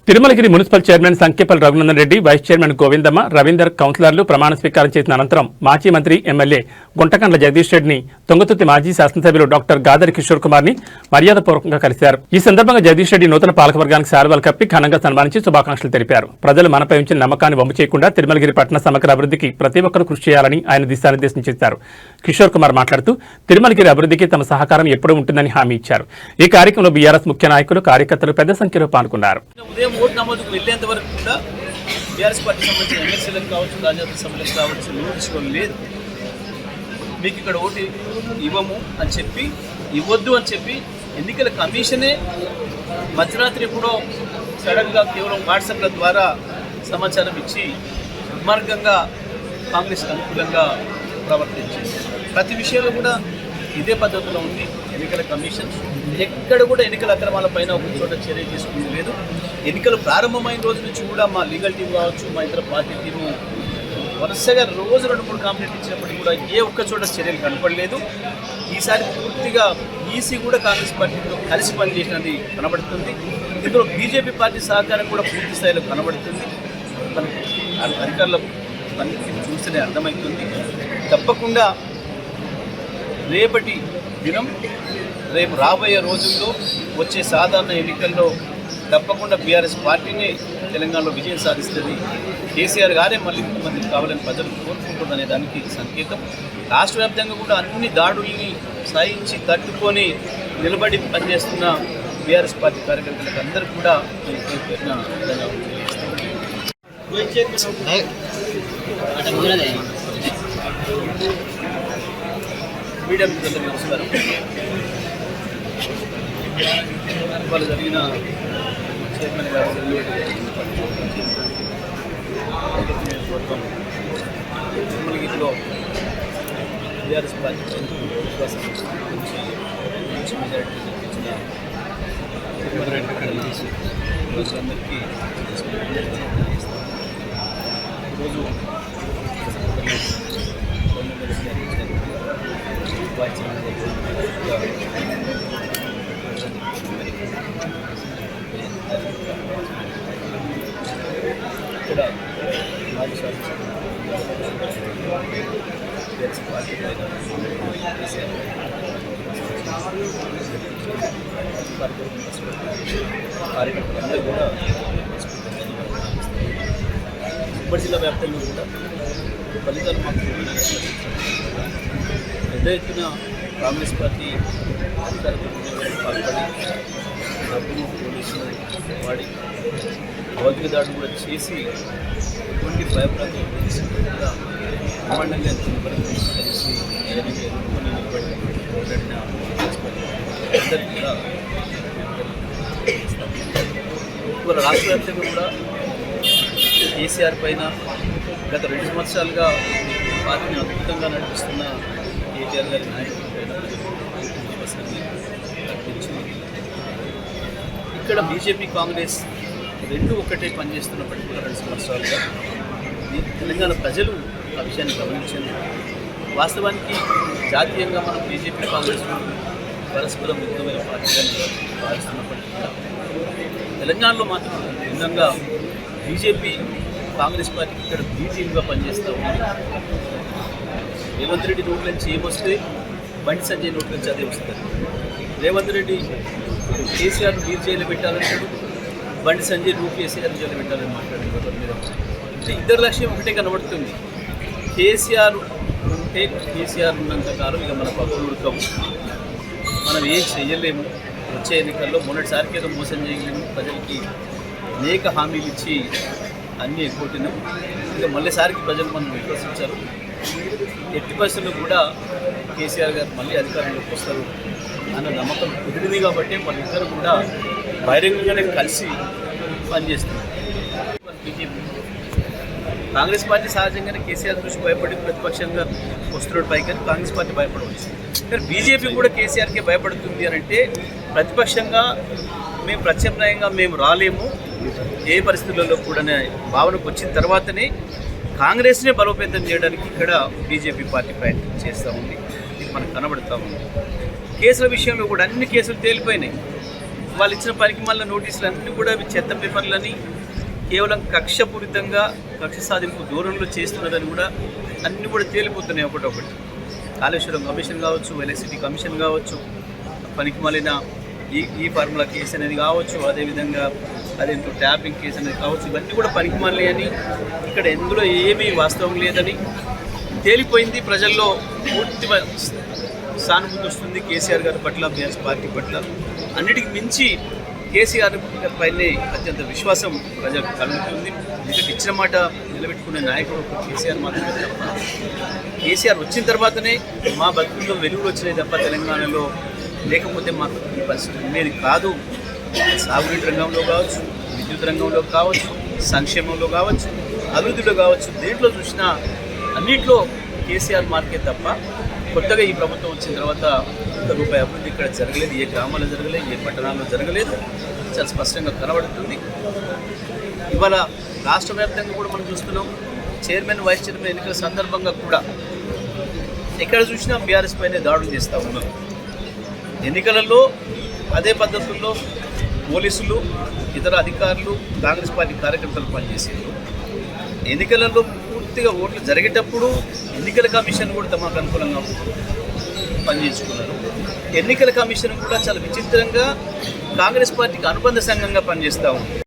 Tirumalagiri municipal chairman Sankhyapalli Raghunandan Reddy, vice chairman Govindamma, Ravinder కౌన్సిలర్లు ప్రమాణ స్వీకారం చేసిన అనంతరం మాజీ మంత్రి ఎమ్మెల్యే గుంటకండ్ల జగదీష్ రెడ్డిని తుంగతుర్తి మాజీ శాసనసభ్యులు డాక్టర్ గాదరి కిషోర్ కుమార్ ని మర్యాదపూర్వకంగా కలిశారు. ఈ సందర్భంగా జగదీష్ రెడ్డి నూతన పాలకవర్గానికి శాలువాలు కప్పి ఘనంగా సన్మానించి శుభాకాంక్షలు తెలిపారు. ప్రజలు మనపై ఉంచిన నమ్మకాన్ని వమ్ము చేయకుండా తిరుమలగిరి పట్టణ సమగ్ర అభివృద్ధికి ప్రతి ఒక్కరూ కృషి చేయాలని ఆయన దిశానిర్దేశం చేశారు. కిషోర్ కుమార్ మాట్లాడుతూ తిరుమలగిరి అభివృద్ధికి తమ సహకారం ఎప్పుడూ ఉంటుందని హామీ ఇచ్చారు. ఈ కార్యక్రమంలో బీఆర్ఎస్ ముఖ్య నాయకులు, కార్యకర్తలు పెద్ద సంఖ్యలో పాల్గొన్నారు. వెళ్ళేంత వరకు కూడా బీఆర్ఎస్ పార్టీ సంబంధించిన ఎమ్మెల్సీలకు కావచ్చు, రాజ్యసభ సభ్యులకు కావచ్చు నోటీసుకోవడం లేదు. మీకు ఇక్కడ ఓటు ఇవ్వము అని చెప్పి, ఇవ్వద్దు అని చెప్పి ఎన్నికల కమిషనే మధ్యరాత్రి ఎప్పుడో సడన్గా కేవలం వాట్సాప్ల ద్వారా సమాచారం ఇచ్చి దుర్మార్గంగా కాంగ్రెస్కి అనుకూలంగా ప్రవర్తించింది. ప్రతి విషయంలో కూడా ఇదే పద్ధతిలో ఉంది ఎన్నికల కమిషన్. ఎక్కడ కూడా ఎన్నికల అక్రమాల పైన ఒక చోట చర్య తీసుకుని లేదు. ఎన్నికలు ప్రారంభమైన రోజు నుంచి కూడా మా లీగల్ టీం కావచ్చు, మా ఇతర పార్టీ టీము వరుసగా రోజు 2-3 కంప్లైంట్ ఇచ్చినప్పటికీ కూడా ఏ ఒక్క చోట చర్యలు కనపడలేదు. ఈసారి పూర్తిగా ఈసీ కూడా కాంగ్రెస్ పార్టీతో కలిసి పనిచేసినది కనబడుతుంది. ఇందులో బీజేపీ పార్టీ సహకారం కూడా పూర్తి స్థాయిలో కనబడుతుంది. అధికారుల పని చూస్తేనే అర్థమవుతుంది. తప్పకుండా రేపటి దినం, రేపు రాబోయే రోజుల్లో వచ్చే సాధారణ ఎన్నికల్లో తప్పకుండా బీఆర్ఎస్ పార్టీనే తెలంగాణలో విజయం సాధిస్తుంది. కేసీఆర్ గారే మళ్ళీ ముఖ్యమంత్రి కావాలని ప్రజలు కోరుకుంటున్నారనే దానికి సంకేతం. రాష్ట్ర వ్యాప్తంగా కూడా అన్ని దాడుల్ని సాయించి తట్టుకొని నిలబడి పనిచేస్తున్న బీఆర్ఎస్ పార్టీ కార్యకర్తలకు అందరికీ కూడా మీడియా మిత్రులకు నమస్కారం. ఇవాళ జరిగిన చైర్మన్ గారు తిరుమలగిరిలో బీఆర్ఎస్ పార్టీ విశ్వాసం మంచి మెజారిటీ ఇచ్చిన ప్రజలందరికీ ఈరోజు ఇక్కడ మాజీ శాసనసభ్యులు పార్టీ కార్యకర్తలందరూ కూడా ఉమ్మడి జిల్లా వ్యాప్తంగా కూడా ఫలితాలు మాకు పెద్ద ఎత్తున కాంగ్రెస్ పార్టీ అధికార పాల్పడి డబ్బును పోలీసులు వాడి భౌతిక దాడులు కూడా చేసి ఎటువంటి భయప్రాంతం కూడా బ్రహ్మాండంగా కలిసి ఎదుర్కొని నిలబడి పోరాడిన అందరికీ కూడా ఇవాళ రాష్ట్ర వ్యాప్తంగా కూడా కేసీఆర్ పైన గత 2 సంవత్సరాలుగా పార్టీని అద్భుతంగా నడిపిస్తున్న కేటీఆర్ గారి నాయకుడి పైన కల్పించింది. ఇక్కడ బీజేపీ, కాంగ్రెస్ రెండు ఒకటే పనిచేస్తున్నప్పటికీ కూడా 2 సంవత్సరాలుగా తెలంగాణ ప్రజలు ఆ విషయాన్ని గమనించింది. వాస్తవానికి జాతీయంగా మనం బీజేపీ, కాంగ్రెస్ పరస్పరం విరుద్ధమైన పార్టీలను భావిస్తున్నప్పటికీ కూడా తెలంగాణలో మాత్రం భిన్నంగా బీజేపీ, కాంగ్రెస్ పార్టీకి ఇక్కడ బీ టీమ్గా పనిచేస్తూ ఉంది. రేవంత్ రెడ్డి నోట్ల నుంచి ఏమొస్తే బండి సంజయ్ నోట్ల నుంచి అదే వస్తుంది. రేవంత్ రెడ్డి కేసీఆర్ను మీరు జైలు పెట్టాలంటాడు, బండి సంజయ్ నువ్వు కేసీఆర్ జైలు పెట్టాలని మాట్లాడారు. అంటే ఇద్దరు లక్ష్యం ఒకటే కనబడుతుంది. కేసీఆర్ ఉంటే కేసీఆర్ ఉన్నంతకాలం ఇక మన పక్కన ఉడకము, మనం ఏం చెయ్యలేము. వచ్చే ఎన్నికల్లో మొన్నటిసారికి ఏదో మోసం చేయలేము, ప్రజలకి అనేక హామీలు ఇచ్చి అన్నీ ఎగ్గొట్టినాం. ఇంకా మళ్ళీసారికి ప్రజలు మనం విశ్వసించారు. ఎట్టి పరిస్థితుల్లో కూడా కేసీఆర్ గారు మళ్ళీ అధికారంలోకి వస్తారు అన్న నమ్మకం కుదిరింది కాబట్టి వాళ్ళిద్దరు కూడా బహిరంగంగానే కలిసి పనిచేస్తున్నారు. బీజేపీ, కాంగ్రెస్ పార్టీ సహజంగానే కేసీఆర్ దృష్టి భయపడి ప్రతిపక్షంగా వస్తున్నాడు పైకి, కాంగ్రెస్ పార్టీ భయపడవచ్చు. కానీ బీజేపీ కూడా కేసీఆర్కే భయపడుతుంది అని అంటే ప్రతిపక్షంగా మేము ప్రత్యామ్నాయంగా మేము రాలేము, ఏ పరిస్థితులలో కూడా భావనకు వచ్చిన తర్వాతనే కాంగ్రెస్నే బలోపేతం చేయడానికి ఇక్కడ బీజేపీ పార్టీ ప్రయత్నం చేస్తూ ఉంది. ఇది మనకు కనబడుతూ ఉంది. కేసుల విషయంలో కూడా అన్ని కేసులు తేలిపోయినాయి. వాళ్ళు ఇచ్చిన పనికి మళ్ళీ నోటీసులు అన్నీ కూడా అవి చెత్త పేపర్లని కేవలం కక్షపూరితంగా కక్ష సాధింపు దూరంలో చేస్తున్నదని కూడా అన్నీ కూడా తేలిపోతున్నాయి ఒకటొకటి. కాళేశ్వరం కమిషన్ కావచ్చు, ఎలక్ట్రిసిటీ కమిషన్ కావచ్చు, పనికి మాలిన ఈ ఫార్ములా కేసు అనేది కావచ్చు, అదేవిధంగా అదేంటో ట్యాపింగ్ కేసు అనేది కావచ్చు, ఇవన్నీ కూడా పనికి మాలి అని ఇక్కడ ఎందులో ఏమీ వాస్తవం లేదని తేలిపోయింది. ప్రజల్లో పూర్తి సానుభూతి వస్తుంది కేసీఆర్ గారి పట్ల, బీఆర్ఎస్ పార్టీ పట్ల. అన్నిటికి మించి కేసీఆర్ పైనే అత్యంత విశ్వాసం ప్రజలకు కలుగుతుంది. ఎందుకంటే ఇచ్చిన మాట నిలబెట్టుకునే నాయకుడు ఒక కేసీఆర్ మాత్రమే తప్ప. కేసీఆర్ వచ్చిన తర్వాతనే మా బతుకుల్లో వెలుగులు వచ్చినాయి తప్ప తెలంగాణలో లేకపోతే మాకు ఈ పరిస్థితి ఉండేది కాదు. సాగునీటి రంగంలో కావచ్చు, విద్యుత్ రంగంలో కావచ్చు, సంక్షేమంలో కావచ్చు, అభివృద్ధిలో కావచ్చు, దేంట్లో చూసినా అన్నింటిలో కేసీఆర్ మార్కే తప్ప కొత్తగా ఈ ప్రభుత్వం వచ్చిన తర్వాత రూపాయి అభివృద్ధి ఇక్కడ జరగలేదు. ఏ గ్రామాల్లో జరగలేదు, ఏ పట్టణాల్లో జరగలేదు. చాలా స్పష్టంగా కనబడుతుంది. ఇవాళ రాష్ట్ర వ్యాప్తంగా కూడా మనం చూస్తున్నాం. చైర్మన్, వైస్ చైర్మన్ ఎన్నికల సందర్భంగా కూడా ఎక్కడ చూసినా బీఆర్ఎస్ పైనే దాడులు చేస్తూ ఉన్నాం. ఎన్నికలలో అదే పద్ధతుల్లో పోలీసులు, ఇతర అధికారులు, కాంగ్రెస్ పార్టీ కార్యకర్తలు పనిచేసారు. ఎన్నికలలో పూర్తిగా ఓట్లు జరిగేటప్పుడు ఎన్నికల కమిషన్ కూడా తమకు అనుకూలంగా పనిచేసుకున్నారు. ఎన్నికల కమిషన్ కూడా చాలా విచిత్రంగా కాంగ్రెస్ పార్టీకి అనుబంధ సంఘంగా పనిచేస్తూ ఉంది.